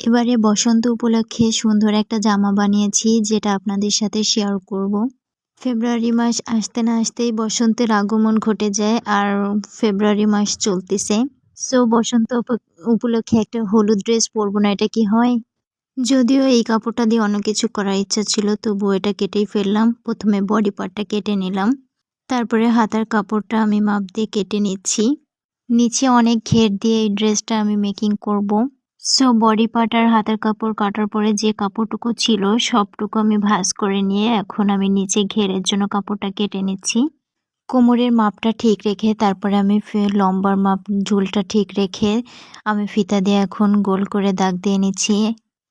এবারে বসন্ত উপলক্ষে সুন্দর একটা জামা বানিয়েছি যেটা আপনাদের সাথে শেয়ার করব। ফেব্রুয়ারি মাস আসতে না আসতেই বসন্তের আগমন ঘটে যায় আর ফেব্রুয়ারি মাস চলতেছে। সো বসন্ত উপলক্ষে একটা হলুদ ড্রেস পরবো না, এটা কি হয়? যদিও এই কাপড়টা দিয়ে অন্য কিছু করার ইচ্ছা ছিল, তবুও এটা কেটেই ফেললাম। প্রথমে বডি পার্টটা কেটে নিলাম, তারপরে হাতার কাপড়টা আমি মাপ দিয়ে কেটে নিচ্ছি। নিচে অনেক ঘের দিয়ে এই ড্রেসটা আমি মেকিং করব। সো বডি পার্ট আর হাতের কাপড় কাটার পরে যে কাপড়টুকু ছিল সবটুকু আমি ভাঁজ করে নিয়ে এখন আমি নিচে ঘেরের জন্য কাপড়টা কেটে নিচ্ছি। কোমরের মাপটা ঠিক রেখে তারপরে আমি লম্বার মাপ ঝুলটা ঠিক রেখে আমি ফিতা দিয়ে এখন গোল করে দাগ দিয়ে নিচ্ছি।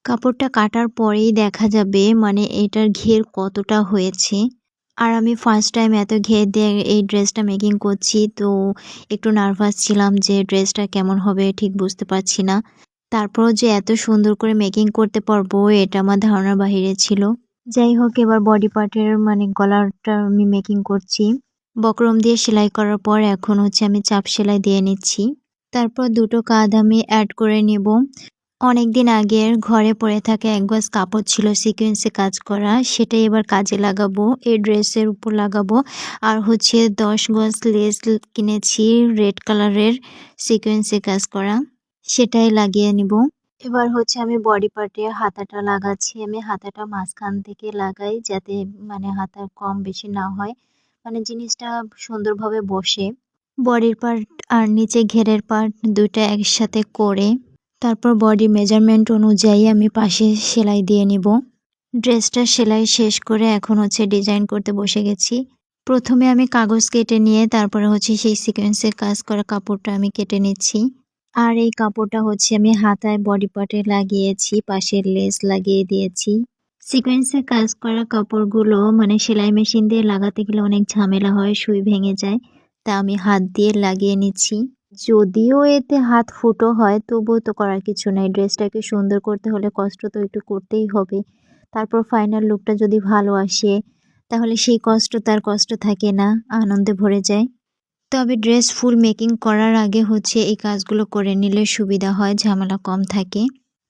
কাপড়টা কাটার পরেই দেখা যাবে মানে এটার ঘের কতটা হয়েছে। আর আমি ফার্স্ট টাইম এত ঘের দিয়ে এই ড্রেসটা মেকিং করছি, তো একটু নার্ভাস ছিলাম যে ড্রেসটা কেমন হবে ঠিক বুঝতে পারছি না। তারপরও যে এত সুন্দর করে মেকিং করতে পারবো এটা আমার ধারণার বাহিরে ছিল। যাই হোক, এবার বডি পার্টের মানে গলাটা আমি মেকিং করছি। বক্রম দিয়ে সেলাই করার পর এখন আমি চাপ সেলাই দিয়ে নিচ্ছি। তারপর দুটো কাঁধ আমি অ্যাড করে নেব। অনেকদিন আগের ঘরে পড়ে থাকা এক গজ কাপড় ছিল সিকোয়েন্সে কাজ করা, সেটাই এবার কাজে লাগাবো, এই ড্রেসের উপর লাগাবো। আর 10 গজ লেস কিনেছি রেড কালারের সিকোয়েন্সে কাজ করা, সেটাই লাগিয়ে নিব। এবার আমি বডি পার্টে হাতাটা লাগাচ্ছি। আমি হাতাটা মাঝখান থেকে লাগাই যাতে মানে হাতা কম বেশি না হয়, মানে জিনিসটা সুন্দরভাবে বসে। বডির পার্ট আর নিচে ঘেরের পার্ট দুইটা একসাথে করে তারপর বডি মেজারমেন্ট অনুযায়ী আমি পাশে সেলাই দিয়ে নিব। ড্রেসটা সেলাই শেষ করে এখন ডিজাইন করতে বসে গেছি। প্রথমে আমি কাগজ কেটে নিয়ে তারপরে সেই সিকোয়েন্সে কাজ করা কাপড়টা আমি কেটে নিচ্ছি। আর এই কাপড়টা আমি হাতায় বডি পার্টে লাগিয়েছি, পাশের লেস লাগিয়ে দিয়েছি। সিকোয়েন্সে কাজ করা কাপড়গুলো মানে সেলাই মেশিন দিয়ে লাগাতে গেলে অনেক ঝামেলা হয়, সুই ভেঙে যায়, তা আমি হাত দিয়ে লাগিয়ে নিচ্ছি। যদিও এতে হাত ফুটো হয় তবুও তো করার কিছু নাই, ড্রেসটাকে সুন্দর করতে হলে কষ্ট তো একটু করতেই হবে। তারপর ফাইনাল লুকটা যদি ভালো আসে তাহলে সেই কষ্ট থাকে না, আনন্দে ভরে যায়। তবে ড্রেস ফুল মেকিং করার আগে এই কাজগুলো করে নিলে সুবিধা হয়, ঝামেলা কম থাকে।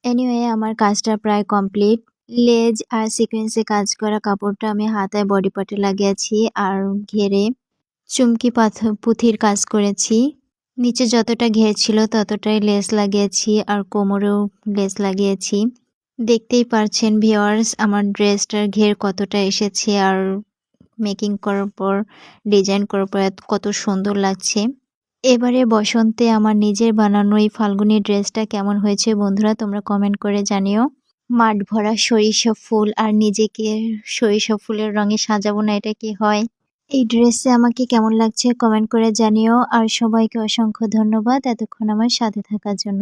এনিওয়ে আমার কাজটা প্রায় কমপ্লিট। লেজ আর সিকোয়েন্সে কাজ করা কাপড়টা আমি হাতায় বডি পার্টে লাগিয়েছি আর ঘেরে চুমকি পুঁথির কাজ করেছি। নিচে যতটা ঘের ছিল ততটাই লেস লাগিয়েছি আর কোমরেও লেস লাগিয়েছি। দেখতেই পারছেন ভিউয়ার্স আমার ড্রেসটার ঘের কতটা এসেছে আর মেকিং করার পর ডিজাইন করার পর কত সুন্দর লাগছে। এবারে বসন্তে আমার নিজের বানানো এই ফাল্গুনি ড্রেসটা কেমন হয়েছে বন্ধুরা তোমরা কমেন্ট করে জানিও। মাঠ ভরা সরিষা ফুল আর নিজেকে সরিষা ফুলের রঙে সাজাবো না, এটা কি হয়? এই ড্রেসে আমাকে কেমন লাগছে কমেন্ট করে জানিও। আর সবাইকে অসংখ্য ধন্যবাদ এতক্ষণ আমার সাথে থাকার জন্য।